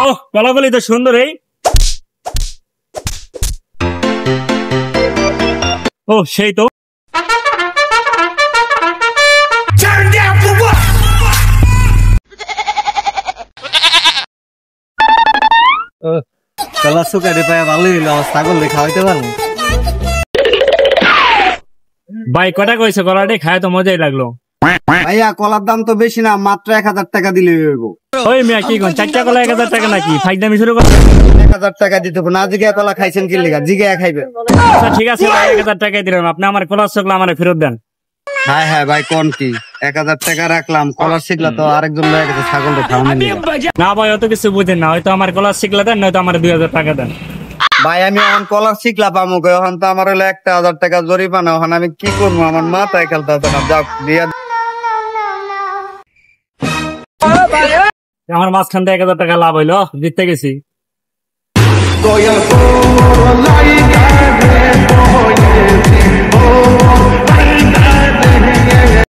ও কলাগুলি তো সুন্দর। এই ও সেই তো কলা সুকারি পায় ভালোই হইলো, ছাগল দিয়ে খাওয়াইতে পারবো। ভাই কটা কইছে কলাটি খায় তো মজাই লাগলো। ভাইয়া কলার দাম তো বেশি না, মাত্র 1000 টাকা দিলে হইব। ওই মিয়া কি কোন চারটা কলা 1000 টাকা নাকি? ফাইজলামি শুরু করে। 1000 টাকা দিতে হবে না, জিগা কলা খাইছেন কি লিগা? জিগা খাইবে। আচ্ছা ঠিক আছে ভাই 1000 টাকাই দিলাম, আপনি আমার কলার শিকলা আমার ফেরত দেন। হ্যাঁ হ্যাঁ ভাই কোন কি 1000 টাকা রাখলাম, কলার শিকলা তো আরেকজন লয়ে গেছে ছাগল খাওয়ানোর লিগা। না ভাই অত কিছু বুঝেন না, হয়তো আমার কলার শিকলা দেন, নয়তো আমার 2000 টাকা দেন। ভাই আমি এখন কলার শিকলা পামু, এখন তো আমার হলো 1000 টাকা জরিমানা, এখন আমি কি করবো? আমার মাথায় খেলতে না। যাক দিয়া আমার মাঝখান থেকে 1000 টাকা লাভ হইলো, জিততে গেছি।